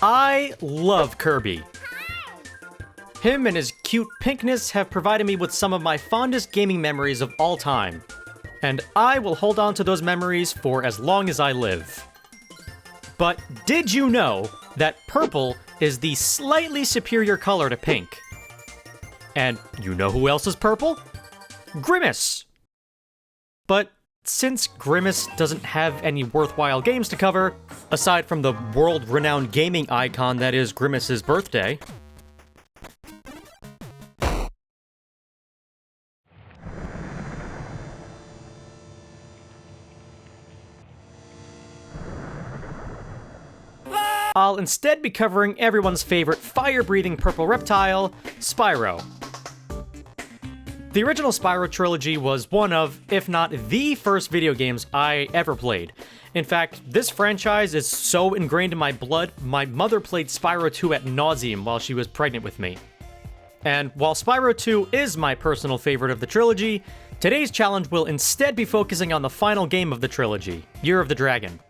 I love Kirby. Him and his cute pinkness have provided me with some of my fondest gaming memories of all time. And I will hold on to those memories for as long as I live. But did you know that purple is the slightly superior color to pink? And you know who else is purple? Grimace! But since Grimace doesn't have any worthwhile games to cover, aside from the world-renowned gaming icon that is Grimace's birthday, I'll instead be covering everyone's favorite fire-breathing purple reptile, Spyro. The original Spyro trilogy was one of, if not the first video games I ever played. In fact, this franchise is so ingrained in my blood, my mother played Spyro 2 ad nauseum while she was pregnant with me. And while Spyro 2 is my personal favorite of the trilogy, today's challenge will instead be focusing on the final game of the trilogy, Year of the Dragon.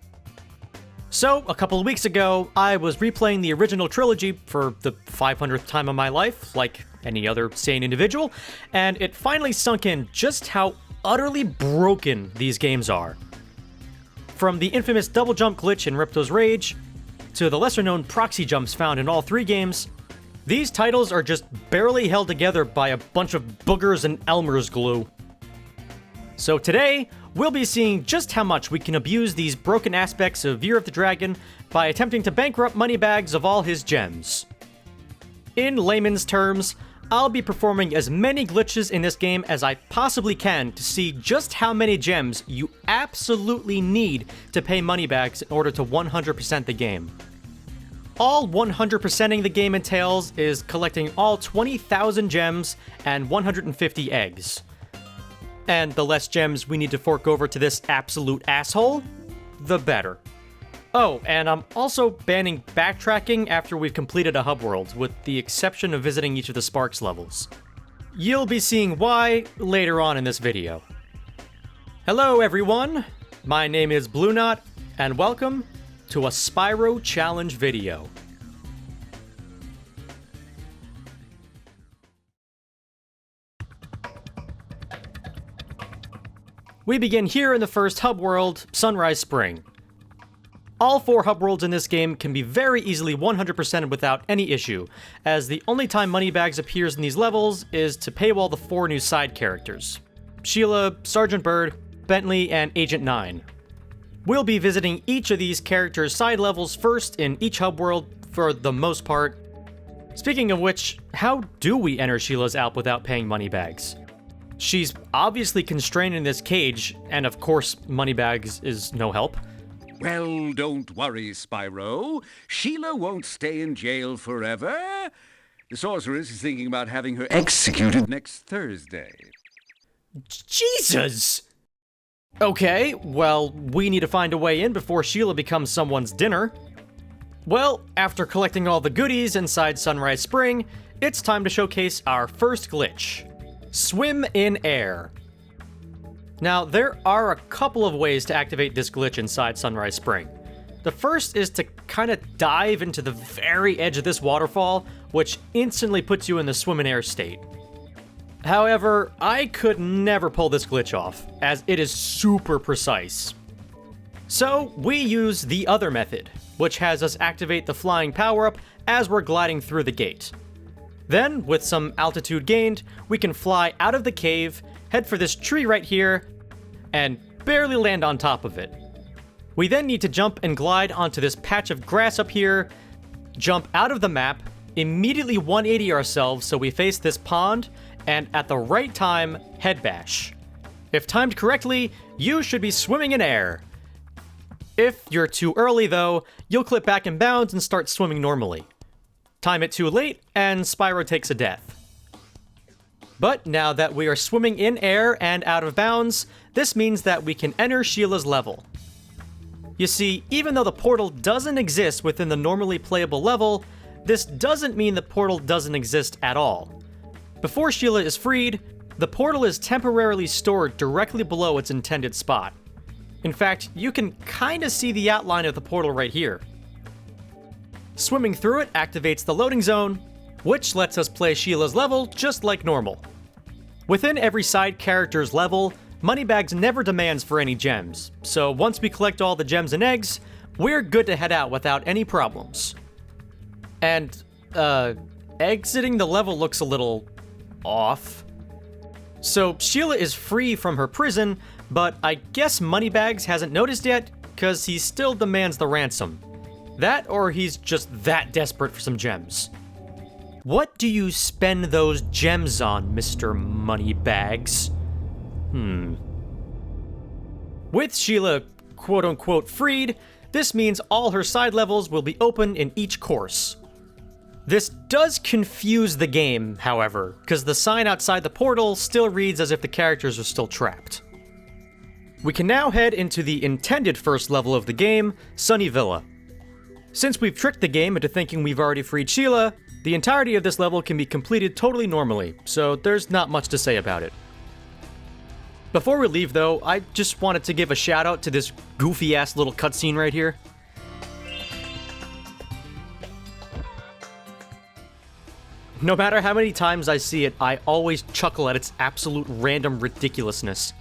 So, a couple of weeks ago, I was replaying the original trilogy for the 500th time of my life, like any other sane individual, and it finally sunk in just how utterly broken these games are. From the infamous double jump glitch in Ripto's Rage, to the lesser-known proxy jumps found in all three games, these titles are just barely held together by a bunch of boogers and Elmer's glue. So today, we'll be seeing just how much we can abuse these broken aspects of Year of the Dragon by attempting to bankrupt Moneybags of all his gems. In layman's terms, I'll be performing as many glitches in this game as I possibly can to see just how many gems you absolutely need to pay Moneybags in order to 100% the game. All 100%ing the game entails is collecting all 20,000 gems and 150 eggs. And the less gems we need to fork over to this absolute asshole, the better. Oh, and I'm also banning backtracking after we've completed a hub world, with the exception of visiting each of the Sparks levels. You'll be seeing why later on in this video. Hello everyone, my name is blueknot, and welcome to a Spyro challenge video. We begin here in the first hub world, Sunrise Spring. All 4 hub worlds in this game can be very easily 100%ed without any issue, as the only time Moneybags appears in these levels is to paywall the 4 new side characters: Sheila, Sergeant Bird, Bentley, and Agent 9. We'll be visiting each of these characters' side levels first in each hub world for the most part. Speaking of which, how do we enter Sheila's Alp without paying Moneybags? She's obviously constrained in this cage, and of course, Moneybags is no help. Well, don't worry, Spyro. Sheila won't stay in jail forever. The sorceress is thinking about having her executed next Thursday. Jesus! Okay, well, we need to find a way in before Sheila becomes someone's dinner. Well, after collecting all the goodies inside Sunrise Spring, it's time to showcase our first glitch. Swim in air. Now, there are a couple of ways to activate this glitch inside Sunrise Spring. The first is to kind of dive into the very edge of this waterfall, which instantly puts you in the swim in air state. However, I could never pull this glitch off, as it is super precise. So, we use the other method, which has us activate the flying power-up as we're gliding through the gate. Then, with some altitude gained, we can fly out of the cave, head for this tree right here, and barely land on top of it. We then need to jump and glide onto this patch of grass up here, jump out of the map, immediately 180 ourselves so we face this pond, and at the right time, head bash. If timed correctly, you should be swimming in air. If you're too early though, you'll clip back in bounds and start swimming normally. Time it too late, and Spyro takes a death. But now that we are swimming in air and out of bounds, this means that we can enter Sheila's level. You see, even though the portal doesn't exist within the normally playable level, this doesn't mean the portal doesn't exist at all. Before Sheila is freed, the portal is temporarily stored directly below its intended spot. In fact, you can kinda see the outline of the portal right here. Swimming through it activates the loading zone, which lets us play Sheila's level just like normal. Within every side character's level, Moneybags never demands for any gems, so once we collect all the gems and eggs, we're good to head out without any problems. And, exiting the level looks a little off. So Sheila is free from her prison, but I guess Moneybags hasn't noticed yet, cause he still demands the ransom. That or he's just that desperate for some gems. What do you spend those gems on, Mr. Moneybags? With Sheila quote-unquote freed, this means all her side levels will be open in each course. This does confuse the game, however, because the sign outside the portal still reads as if the characters are still trapped. We can now head into the intended first level of the game, Sunny Villa. Since we've tricked the game into thinking we've already freed Sheila, the entirety of this level can be completed totally normally, so there's not much to say about it. Before we leave though, I just wanted to give a shout out to this goofy-ass little cutscene right here. No matter how many times I see it, I always chuckle at its absolute random ridiculousness.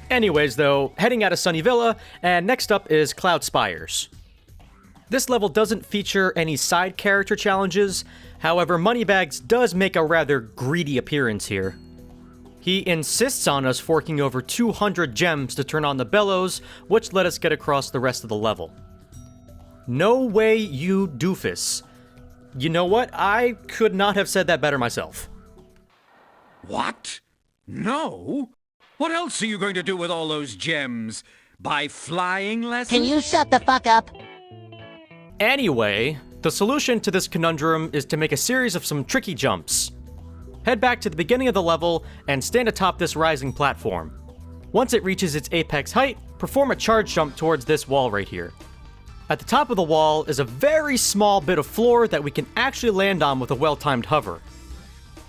Anyways though, heading out of Sunny Villa, and next up is Cloud Spires. This level doesn't feature any side character challenges, however Moneybags does make a rather greedy appearance here. He insists on us forking over 200 gems to turn on the bellows, which let us get across the rest of the level. No way, you doofus. You know what? I could not have said that better myself. What? No? What else are you going to do with all those gems? Buy flying lessons? Can you shut the fuck up? Anyway, the solution to this conundrum is to make a series of some tricky jumps. Head back to the beginning of the level and stand atop this rising platform. Once it reaches its apex height, perform a charge jump towards this wall right here. At the top of the wall is a very small bit of floor that we can actually land on with a well-timed hover.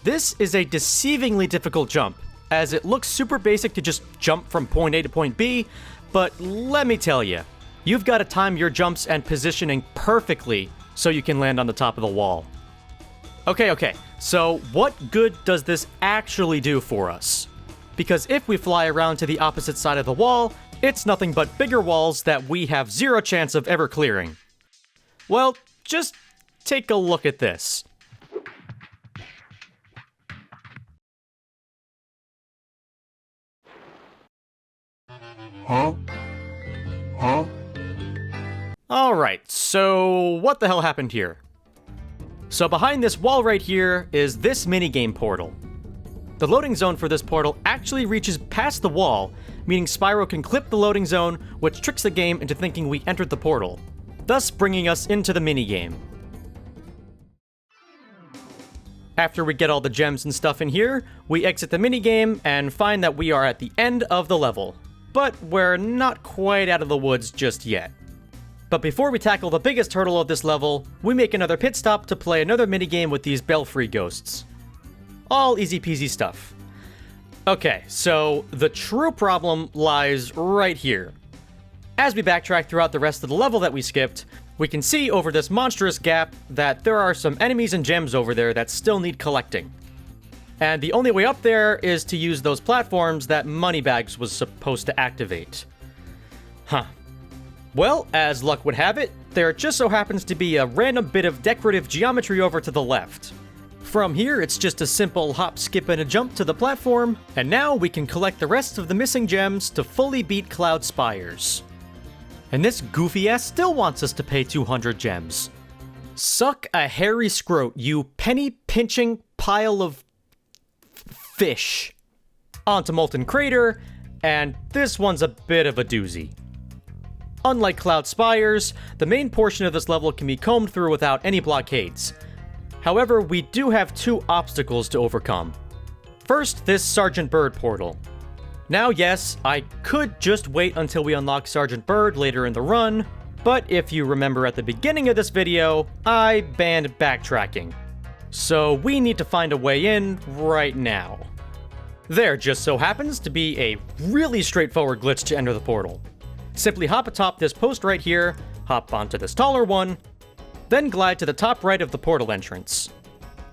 This is a deceivingly difficult jump, as it looks super basic to just jump from point A to point B, but let me tell you, you've got to time your jumps and positioning perfectly so you can land on the top of the wall. Okay, so what good does this actually do for us? Because if we fly around to the opposite side of the wall, it's nothing but bigger walls that we have zero chance of ever clearing. Well, just take a look at this. Huh? Alright, so what the hell happened here? So behind this wall right here is this minigame portal. The loading zone for this portal actually reaches past the wall, meaning Spyro can clip the loading zone, which tricks the game into thinking we entered the portal, thus bringing us into the minigame. After we get all the gems and stuff in here, we exit the minigame and find that we are at the end of the level. But we're not quite out of the woods just yet. But before we tackle the biggest hurdle of this level, we make another pit stop to play another minigame with these belfry ghosts. All easy peasy stuff. Okay, so the true problem lies right here. As we backtrack throughout the rest of the level that we skipped, we can see over this monstrous gap that there are some enemies and gems over there that still need collecting. And the only way up there is to use those platforms that Moneybags was supposed to activate. Huh. Well, as luck would have it, there just so happens to be a random bit of decorative geometry over to the left. From here, it's just a simple hop, skip, and a jump to the platform, and now we can collect the rest of the missing gems to fully beat Cloud Spires. And this goofy ass still wants us to pay 200 gems. Suck a hairy scrote, you penny-pinching pile of fish. On to Molten Crater, and this one's a bit of a doozy. Unlike Cloud Spires, the main portion of this level can be combed through without any blockades. However, we do have two obstacles to overcome. First, this Sergeant Bird portal. Now yes, I could just wait until we unlock Sergeant Bird later in the run, but if you remember at the beginning of this video, I banned backtracking. So we need to find a way in right now. There just so happens to be a really straightforward glitch to enter the portal. Simply hop atop this post right here, hop onto this taller one, Then glide to the top right of the portal entrance.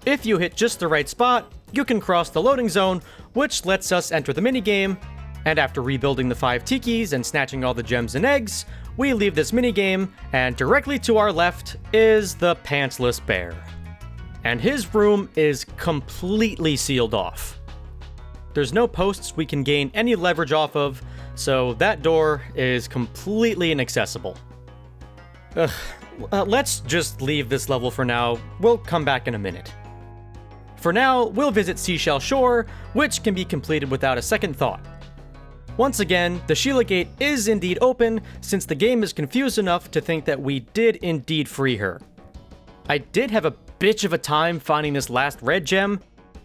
If you hit just the right spot, you can cross the loading zone, which lets us enter the minigame, and after rebuilding the 5 tikis and snatching all the gems and eggs, we leave this minigame, and directly to our left is the pantsless bear. And his room is completely sealed off. There's no posts we can gain any leverage off of, so that door is completely inaccessible. Let's just leave this level for now. We'll come back in a minute. For now, we'll visit Seashell Shore, which can be completed without a second thought. Once again, the Sheila Gate is indeed open, since the game is confused enough to think that we did indeed free her. I did have a bitch of a time finding this last red gem.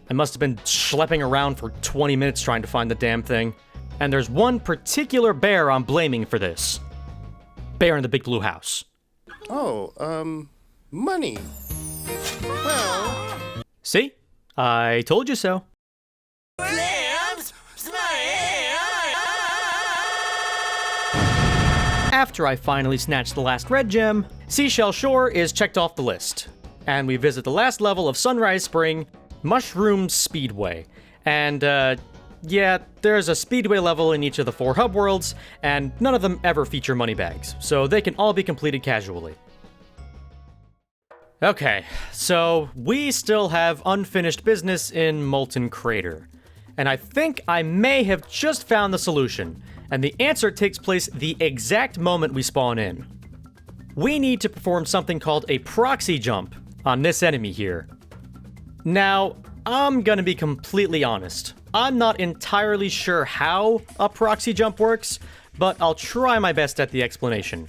I must have been schlepping around for 20 minutes trying to find the damn thing. And there's one particular bear I'm blaming for this. Bear in the big blue house. Oh, money. Well... See? I told you so. After I finally snatched the last red gem, Seashell Shore is checked off the list. And we visit the last level of Sunrise Spring, Mushroom Speedway. And, yeah, there's a Speedway level in each of the 4 hub worlds, and none of them ever feature Moneybags, so they can all be completed casually. Okay, so we still have unfinished business in Molten Crater. And I think I may have just found the solution, and the answer takes place the exact moment we spawn in. We need to perform something called a proxy jump on this enemy here. Now, I'm gonna be completely honest. I'm not entirely sure how a proxy jump works, but I'll try my best at the explanation.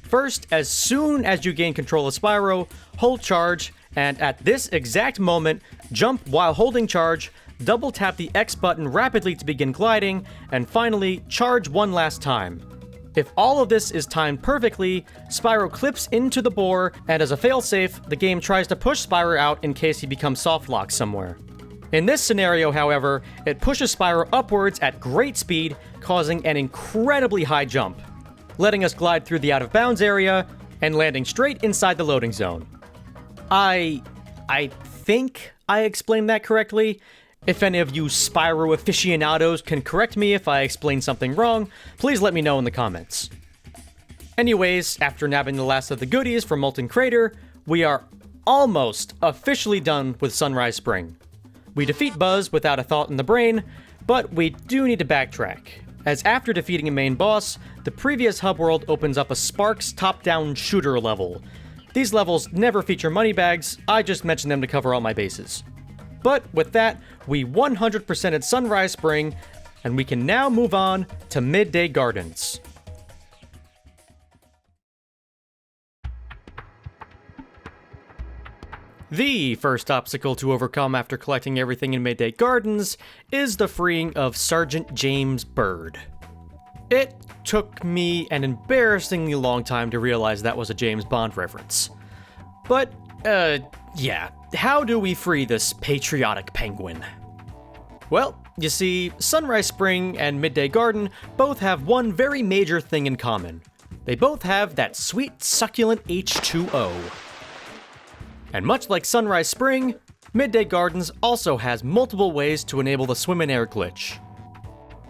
First, as soon as you gain control of Spyro, hold charge, and at this exact moment, jump while holding charge, double tap the X button rapidly to begin gliding, and finally, charge one last time. If all of this is timed perfectly, Spyro clips into the boar, and as a failsafe, the game tries to push Spyro out in case he becomes softlocked somewhere. In this scenario, however, it pushes Spyro upwards at great speed, causing an incredibly high jump, letting us glide through the out-of-bounds area, and landing straight inside the loading zone. I think I explained that correctly. If any of you Spyro aficionados can correct me if I explain something wrong, please let me know in the comments. Anyways, after nabbing the last of the goodies from Molten Crater, we are almost officially done with Sunrise Spring. We defeat Buzz without a thought in the brain, but we do need to backtrack, as after defeating a main boss, the previous hub world opens up a Sparks top-down shooter level. These levels never feature Moneybags, I just mentioned them to cover all my bases. But with that, we 100%ed Sunrise Spring, and we can now move on to Midday Gardens. The first obstacle to overcome after collecting everything in Midday Gardens is the freeing of Sergeant James Bird. It took me an embarrassingly long time to realize that was a James Bond reference. But, yeah, how do we free this patriotic penguin? Well, you see, Sunrise Spring and Midday Garden both have one very major thing in common. They both have that sweet, succulent H2O. And much like Sunrise Spring, Midday Gardens also has multiple ways to enable the swim in air glitch.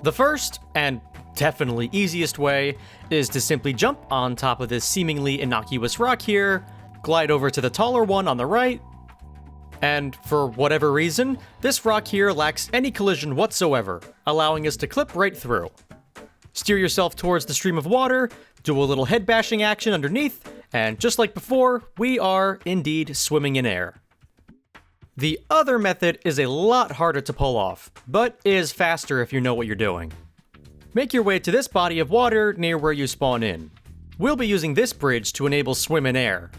The first, and definitely easiest way, is to simply jump on top of this seemingly innocuous rock here, glide over to the taller one on the right, and for whatever reason, this rock here lacks any collision whatsoever, allowing us to clip right through. Steer yourself towards the stream of water, do a little head bashing action underneath, and just like before, we are indeed swimming in air. The other method is a lot harder to pull off, but is faster if you know what you're doing. Make your way to this body of water near where you spawn in. We'll be using this bridge to enable swim in air.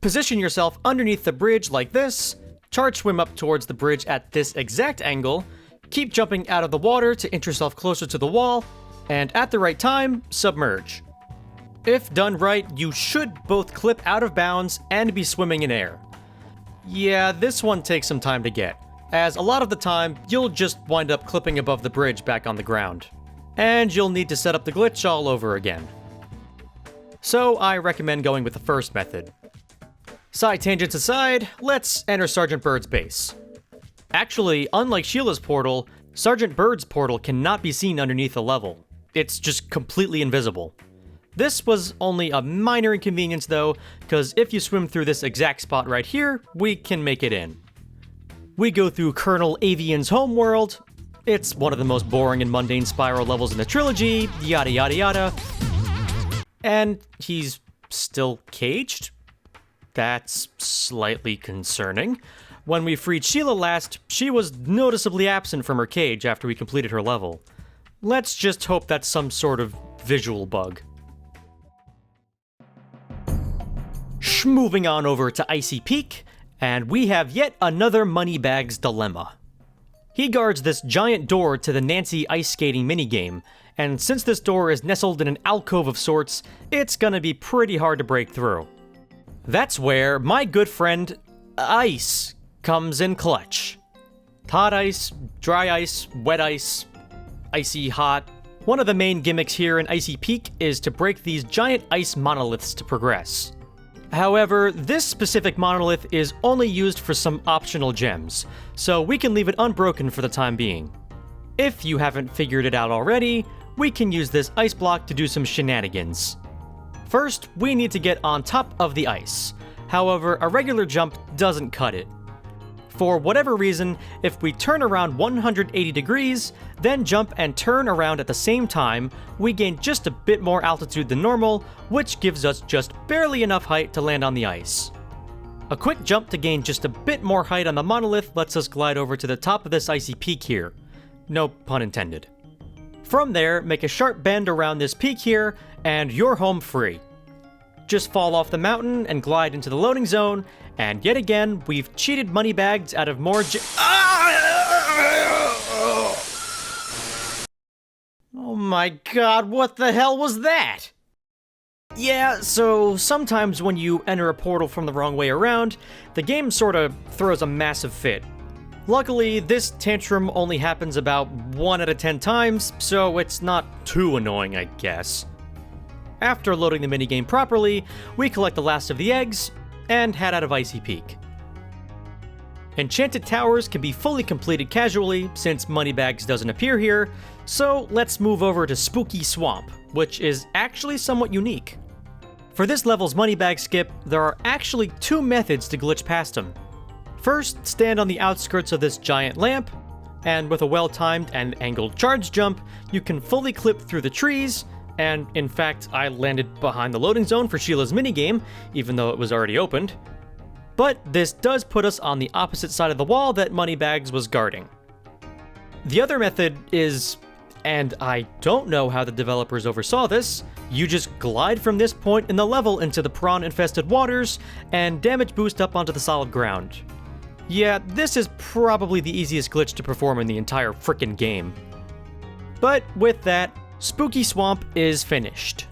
Position yourself underneath the bridge like this, charge swim up towards the bridge at this exact angle, keep jumping out of the water to inch yourself closer to the wall, and at the right time, submerge. If done right, you should both clip out of bounds and be swimming in air. Yeah, this one takes some time to get, as a lot of the time, you'll just wind up clipping above the bridge back on the ground. And you'll need to set up the glitch all over again. so I recommend going with the first method. Side tangents aside, let's enter Sergeant Bird's base. Actually, unlike Sheila's portal, Sergeant Bird's portal cannot be seen underneath the level. It's just completely invisible. This was only a minor inconvenience though, because if you swim through this exact spot right here, we can make it in. We go through Colonel Avian's homeworld. It's one of the most boring and mundane Spyro levels in the trilogy, yada yada yada. And he's still caged? That's slightly concerning. When we freed Sheila last, she was noticeably absent from her cage after we completed her level. Let's just hope that's some sort of visual bug. Moving on over to Icy Peak, and we have yet another Moneybags dilemma. He guards this giant door to the Nancy ice skating minigame, and since this door is nestled in an alcove of sorts, it's gonna be pretty hard to break through. That's where my good friend, Ice, comes in clutch. Hot ice, dry ice, wet ice, icy hot. One of the main gimmicks here in Icy Peak is to break these giant ice monoliths to progress. However, this specific monolith is only used for some optional gems, so we can leave it unbroken for the time being. If you haven't figured it out already, we can use this ice block to do some shenanigans. First, we need to get on top of the ice. However, a regular jump doesn't cut it. For whatever reason, if we turn around 180 degrees, then jump and turn around at the same time, we gain just a bit more altitude than normal, which gives us just barely enough height to land on the ice. A quick jump to gain just a bit more height on the monolith lets us glide over to the top of this icy peak here. No pun intended. From there, make a sharp bend around this peak here, and you're home free. Just fall off the mountain and glide into the loading zone, and yet again, we've cheated Moneybags out of more Oh my god, what the hell was that? Yeah, so sometimes when you enter a portal from the wrong way around, the game sorta throws a massive fit. Luckily, this tantrum only happens about 1 out of 10 times, so it's not too annoying, I guess. After loading the minigame properly, we collect the last of the eggs, and head out of Icy Peak. Enchanted Towers can be fully completed casually, since Moneybags doesn't appear here, so let's move over to Spooky Swamp, which is actually somewhat unique. For this level's Moneybag skip, there are actually 2 methods to glitch past him. First, stand on the outskirts of this giant lamp, and with a well-timed and angled charge jump, you can fully clip through the trees, and in fact, I landed behind the loading zone for Sheila's minigame, even though it was already opened. But this does put us on the opposite side of the wall that Moneybags was guarding. The other method is, and I don't know how the developers oversaw this, you just glide from this point in the level into the prawn-infested waters, and damage boost up onto the solid ground. Yeah, this is probably the easiest glitch to perform in the entire frickin' game. But with that, Spooky Swamp is finished.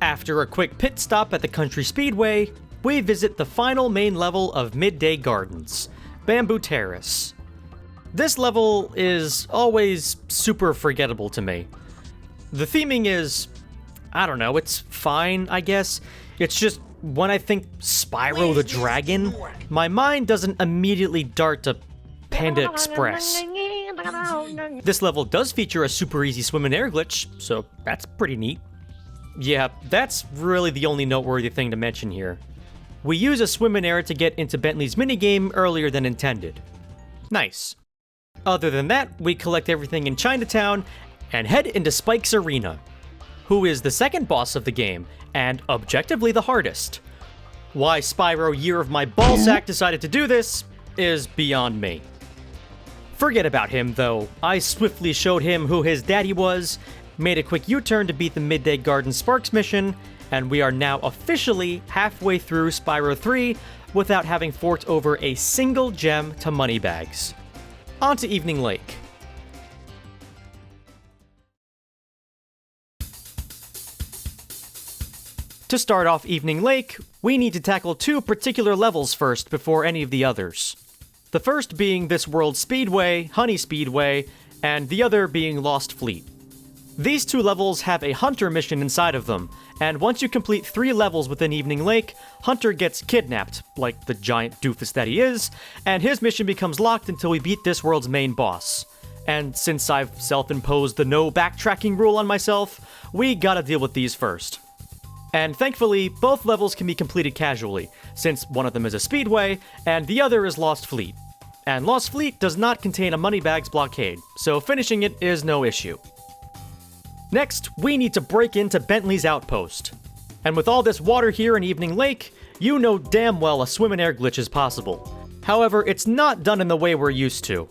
After a quick pit stop at the Country Speedway, we visit the final main level of Midday Gardens, Bamboo Terrace. This level is always super forgettable to me. The theming is, I don't know, it's fine, I guess. It's just when I think Spyro the Dragon, my mind doesn't immediately dart to Panda Express. This level does feature a super easy swim and air glitch, so that's pretty neat. Yeah, that's really the only noteworthy thing to mention here. We use a swim and air to get into Bentley's minigame earlier than intended. Nice. Other than that, we collect everything in Chinatown and head into Spike's Arena, who is the second boss of the game, and objectively the hardest. Why Spyro Year of My Ballsack decided to do this is beyond me. Forget about him, though. I swiftly showed him who his daddy was, made a quick U-turn to beat the Midday Garden Sparks mission, and we are now officially halfway through Spyro 3 without having forked over a single gem to Moneybags. On to Evening Lake. To start off Evening Lake, we need to tackle 2 particular levels first before any of the others. The first being this world's Speedway, Honey Speedway, and the other being Lost Fleet. These two levels have a Hunter mission inside of them, and once you complete 3 levels within Evening Lake, Hunter gets kidnapped, like the giant doofus that he is, and his mission becomes locked until we beat this world's main boss. And since I've self-imposed the no backtracking rule on myself, we gotta deal with these first. And thankfully, both levels can be completed casually, since one of them is a speedway, and the other is Lost Fleet. And Lost Fleet does not contain a Moneybags blockade, so finishing it is no issue. Next, we need to break into Bentley's outpost. And with all this water here in Evening Lake, you know damn well a swim and air glitch is possible. However, it's not done in the way we're used to.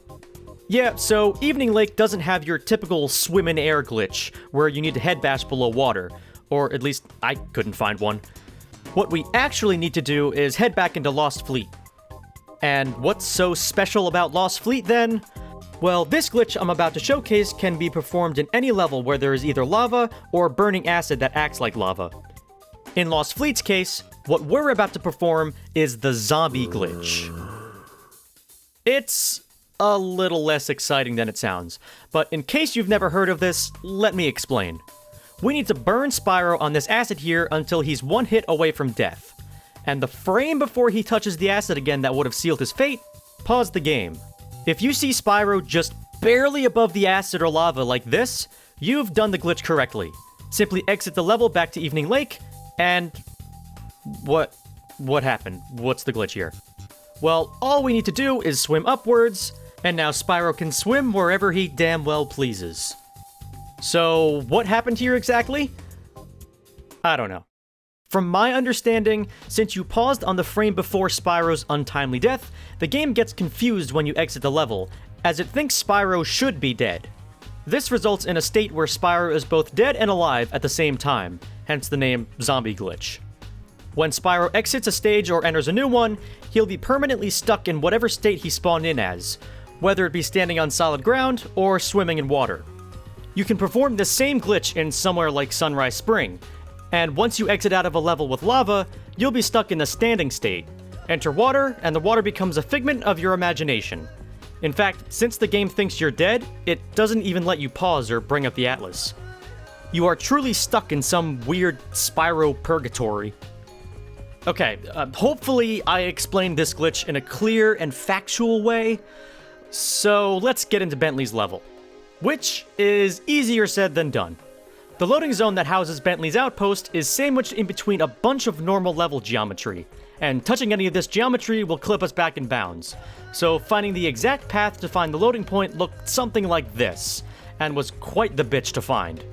Yeah, so Evening Lake doesn't have your typical swim and air glitch, where you need to head bash below water, or at least I couldn't find one. What we actually need to do is head back into Lost Fleet. And what's so special about Lost Fleet then? Well, this glitch I'm about to showcase can be performed in any level where there is either lava or burning acid that acts like lava. In Lost Fleet's case, what we're about to perform is the zombie glitch. It's a little less exciting than it sounds, but in case you've never heard of this, let me explain. We need to burn Spyro on this acid here until he's 1 hit away from death. And the frame before he touches the acid again that would have sealed his fate, pause the game. If you see Spyro just barely above the acid or lava like this, you've done the glitch correctly. Simply exit the level back to Evening Lake, and... What happened? What's the glitch here? Well, all we need to do is swim upwards, and now Spyro can swim wherever he damn well pleases. So, what happened here exactly? I don't know. From my understanding, since you paused on the frame before Spyro's untimely death, the game gets confused when you exit the level, as it thinks Spyro should be dead. This results in a state where Spyro is both dead and alive at the same time, hence the name Zombie Glitch. When Spyro exits a stage or enters a new one, he'll be permanently stuck in whatever state he spawned in as, whether it be standing on solid ground or swimming in water. You can perform the same glitch in somewhere like Sunrise Spring, and once you exit out of a level with lava, you'll be stuck in the standing state. Enter water, and the water becomes a figment of your imagination. In fact, since the game thinks you're dead, it doesn't even let you pause or bring up the atlas. You are truly stuck in some weird Spyro purgatory. Okay, hopefully I explained this glitch in a clear and factual way, so let's get into Bentley's level, which is easier said than done. The loading zone that houses Bentley's outpost is sandwiched in between a bunch of normal level geometry, and touching any of this geometry will clip us back in bounds. So finding the exact path to find the loading point looked something like this, and was quite the bitch to find.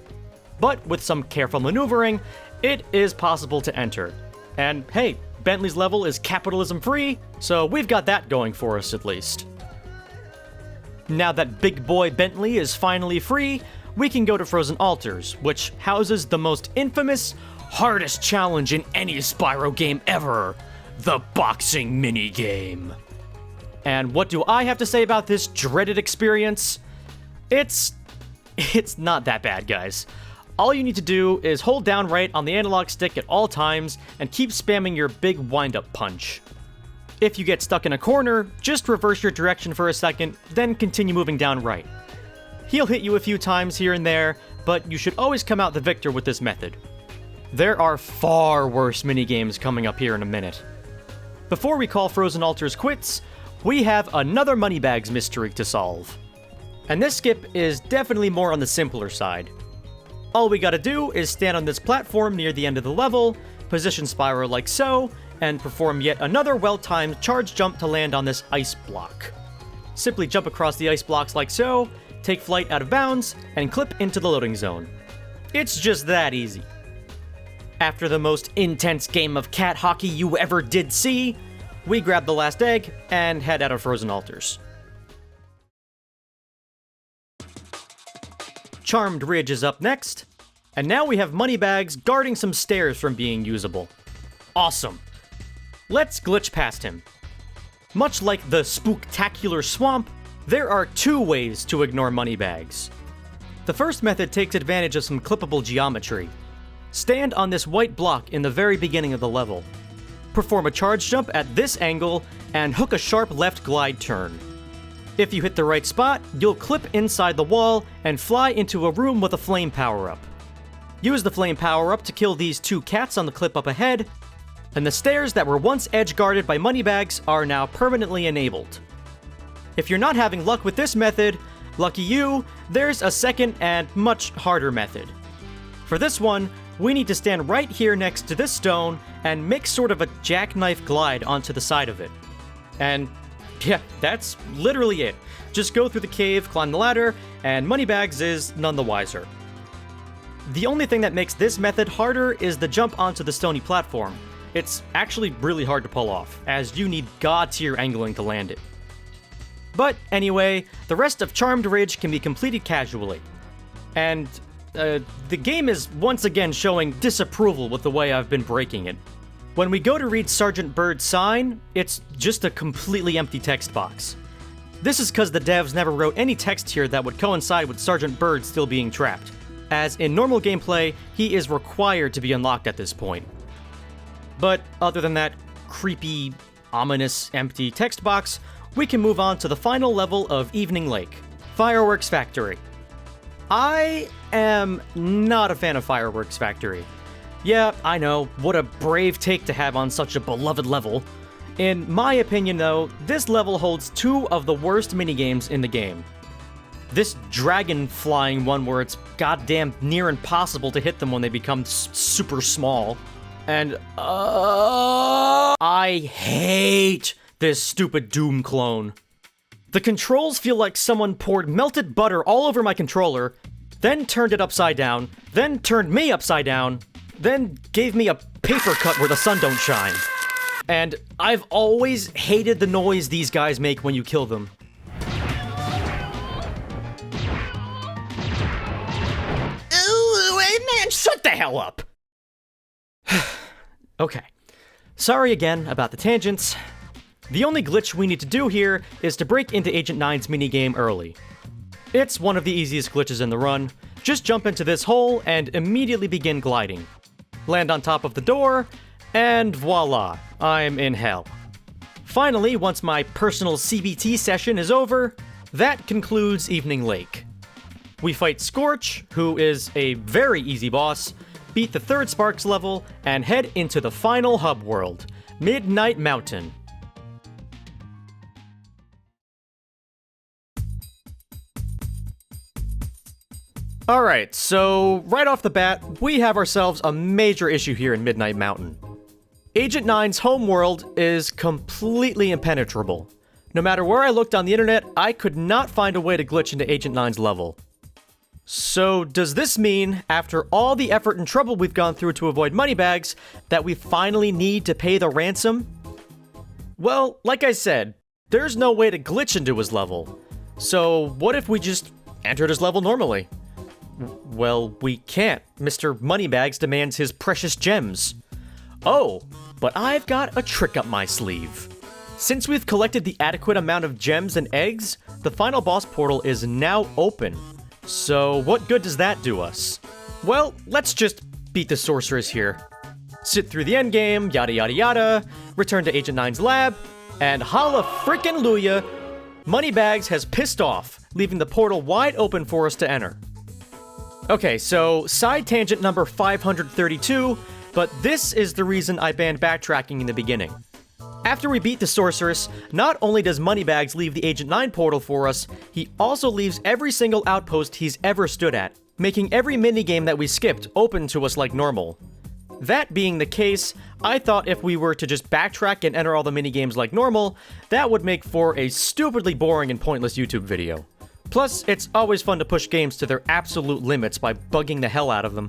But with some careful maneuvering, it is possible to enter. And hey, Bentley's level is capitalism free, so we've got that going for us at least. Now that big boy Bentley is finally free, we can go to Frozen Altars, which houses the most infamous, hardest challenge in any Spyro game ever, the boxing minigame. And what do I have to say about this dreaded experience? It's not that bad, guys. All you need to do is hold down right on the analog stick at all times and keep spamming your big wind-up punch. If you get stuck in a corner, just reverse your direction for a second, then continue moving down right. He'll hit you a few times here and there, but you should always come out the victor with this method. There are far worse minigames coming up here in a minute. Before we call Frozen Altars quits, we have another Moneybags mystery to solve. And this skip is definitely more on the simpler side. All we gotta do is stand on this platform near the end of the level, position Spyro like so, and perform yet another well-timed charge jump to land on this ice block. Simply jump across the ice blocks like so, take flight out of bounds, and clip into the loading zone. It's just that easy. After the most intense game of cat hockey you ever did see, we grab the last egg and head out of Frozen Altars. Charmed Ridge is up next, and now we have Moneybags guarding some stairs from being usable. Awesome. Let's glitch past him. Much like the spooktacular swamp, there are 2 ways to ignore Moneybags. The first method takes advantage of some clippable geometry. Stand on this white block in the very beginning of the level. Perform a charge jump at this angle, and hook a sharp left glide turn. If you hit the right spot, you'll clip inside the wall and fly into a room with a flame power-up. Use the flame power-up to kill these 2 cats on the clip up ahead, and the stairs that were once edge-guarded by Moneybags are now permanently enabled. If you're not having luck with this method, lucky you, there's a second and much harder method. For this one, we need to stand right here next to this stone and make sort of a jackknife glide onto the side of it. And yeah, that's literally it. Just go through the cave, climb the ladder, and Moneybags is none the wiser. The only thing that makes this method harder is the jump onto the stony platform. It's actually really hard to pull off, as you need god-tier angling to land it. But anyway, the rest of Charmed Ridge can be completed casually. And the game is once again showing disapproval with the way I've been breaking it. When we go to read Sergeant Bird's sign, it's just a completely empty text box. This is because the devs never wrote any text here that would coincide with Sergeant Bird still being trapped, as in normal gameplay, he is required to be unlocked at this point. But other than that creepy, ominous, empty text box, we can move on to the final level of Evening Lake, Fireworks Factory. I am not a fan of Fireworks Factory. Yeah, I know, what a brave take to have on such a beloved level. In my opinion though, this level holds 2 of the worst minigames in the game. This dragon flying one where it's goddamn near impossible to hit them when they become super small. And, I hate this stupid Doom clone. The controls feel like someone poured melted butter all over my controller, then turned it upside down, then turned me upside down, then gave me a paper cut where the sun don't shine. And I've always hated the noise these guys make when you kill them. Ooh, hey man, shut the hell up! Okay. Sorry again about the tangents. The only glitch we need to do here is to break into Agent 9's minigame early. It's one of the easiest glitches in the run. Just jump into this hole and immediately begin gliding. Land on top of the door, and voila, I'm in hell. Finally, once my personal CBT session is over, that concludes Evening Lake. We fight Scorch, who is a very easy boss, beat the 3rd Sparks level, and head into the final hub world, Midnight Mountain. Alright, so right off the bat, we have ourselves a major issue here in Midnight Mountain. Agent 9's homeworld is completely impenetrable. No matter where I looked on the internet, I could not find a way to glitch into Agent 9's level. So does this mean, after all the effort and trouble we've gone through to avoid Moneybags, that we finally need to pay the ransom? Well, like I said, there's no way to glitch into his level. So what if we just entered his level normally? Well, we can't. Mr. Moneybags demands his precious gems. Oh, but I've got a trick up my sleeve. Since we've collected the adequate amount of gems and eggs, the final boss portal is now open. So what good does that do us? Well, let's just beat the sorceress here. Sit through the endgame, yada yada yada, return to Agent 9's lab, and holla frickin' luya, Moneybags has pissed off, leaving the portal wide open for us to enter. Okay, so side tangent number 532, but this is the reason I banned backtracking in the beginning. After we beat the sorceress, not only does Moneybags leave the Agent 9 portal for us, he also leaves every single outpost he's ever stood at, making every minigame that we skipped open to us like normal. That being the case, I thought if we were to just backtrack and enter all the minigames like normal, that would make for a stupidly boring and pointless YouTube video. Plus, it's always fun to push games to their absolute limits by bugging the hell out of them.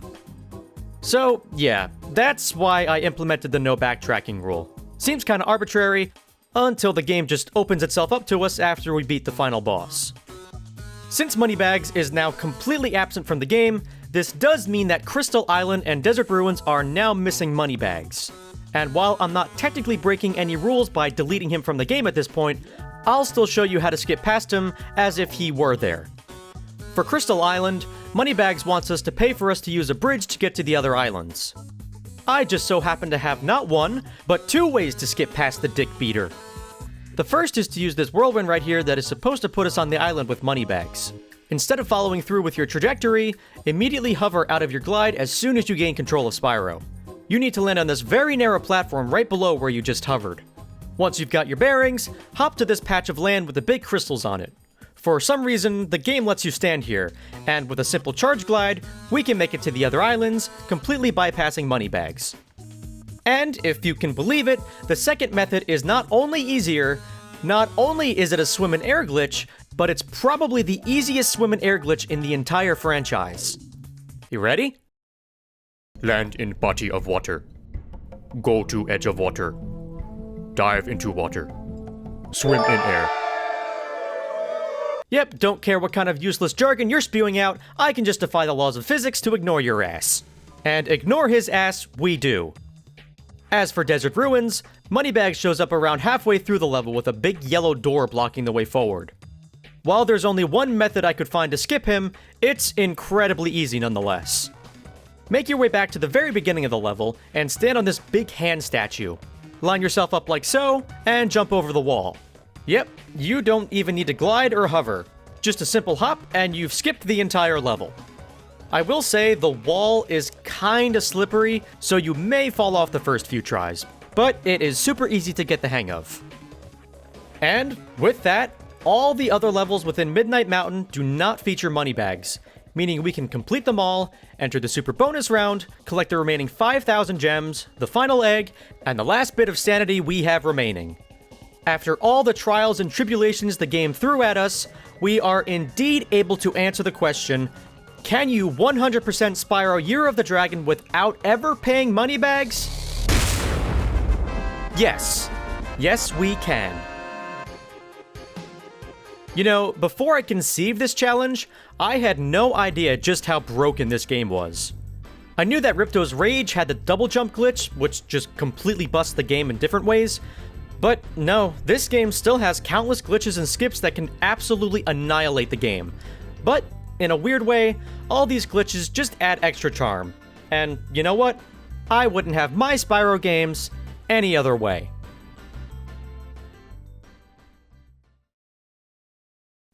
So, yeah, that's why I implemented the no backtracking rule. Seems kinda arbitrary, until the game just opens itself up to us after we beat the final boss. Since Moneybags is now completely absent from the game, this does mean that Crystal Island and Desert Ruins are now missing Moneybags. And while I'm not technically breaking any rules by deleting him from the game at this point, I'll still show you how to skip past him as if he were there. For Crystal Island, Moneybags wants us to pay for us to use a bridge to get to the other islands. I just so happen to have not one, but 2 ways to skip past the dick beater. The first is to use this whirlwind right here that is supposed to put us on the island with Moneybags. Instead of following through with your trajectory, immediately hover out of your glide as soon as you gain control of Spyro. You need to land on this very narrow platform right below where you just hovered. Once you've got your bearings, hop to this patch of land with the big crystals on it. For some reason, the game lets you stand here, and with a simple charge glide, we can make it to the other islands, completely bypassing Moneybags. And, if you can believe it, the second method is not only easier, not only is it a swim and air glitch, but it's probably the easiest swim and air glitch in the entire franchise. You ready? Land in body of water. Go to edge of water. Dive into water. Swim in air. Yep, don't care what kind of useless jargon you're spewing out, I can just defy the laws of physics to ignore your ass. And ignore his ass, we do. As for Desert Ruins, Moneybags shows up around halfway through the level with a big yellow door blocking the way forward. While there's only one method I could find to skip him, it's incredibly easy nonetheless. Make your way back to the very beginning of the level and stand on this big hand statue. Line yourself up like so, and jump over the wall. Yep, you don't even need to glide or hover. Just a simple hop, and you've skipped the entire level. I will say the wall is kinda slippery, so you may fall off the first few tries, but it is super easy to get the hang of. And with that, all the other levels within Midnight Mountain do not feature Moneybags, meaning we can complete them all, enter the super bonus round, collect the remaining 5,000 gems, the final egg, and the last bit of sanity we have remaining. After all the trials and tribulations the game threw at us, we are indeed able to answer the question, can you 100% Spyro Year of the Dragon without ever paying Moneybags? Yes. Yes, we can. You know, before I conceived this challenge, I had no idea just how broken this game was. I knew that Ripto's Rage had the double jump glitch, which just completely busts the game in different ways, but no, this game still has countless glitches and skips that can absolutely annihilate the game. But, in a weird way, all these glitches just add extra charm. And you know what? I wouldn't have my Spyro games any other way.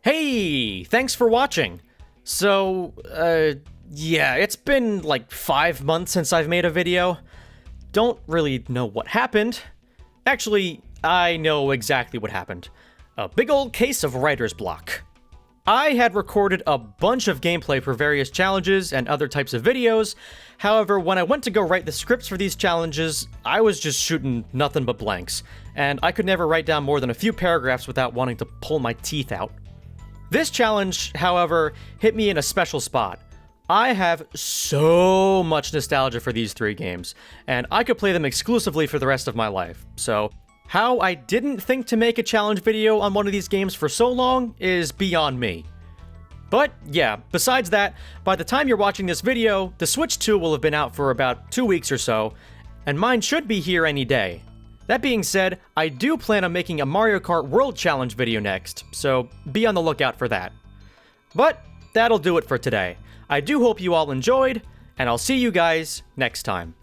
Hey, thanks for watching. So, yeah, it's been like 5 months since I've made a video. Don't really know what happened. Actually, I know exactly what happened. A big old case of writer's block. I had recorded a bunch of gameplay for various challenges and other types of videos. However, when I went to go write the scripts for these challenges, I was just shooting nothing but blanks, and I could never write down more than a few paragraphs without wanting to pull my teeth out. This challenge, however, hit me in a special spot. I have so much nostalgia for these 3 games, and I could play them exclusively for the rest of my life, so how I didn't think to make a challenge video on one of these games for so long is beyond me. But yeah, besides that, by the time you're watching this video, the Switch 2 will have been out for about 2 weeks or so, and mine should be here any day. That being said, I do plan on making a Mario Kart World Challenge video next, so be on the lookout for that. But that'll do it for today. I do hope you all enjoyed, and I'll see you guys next time.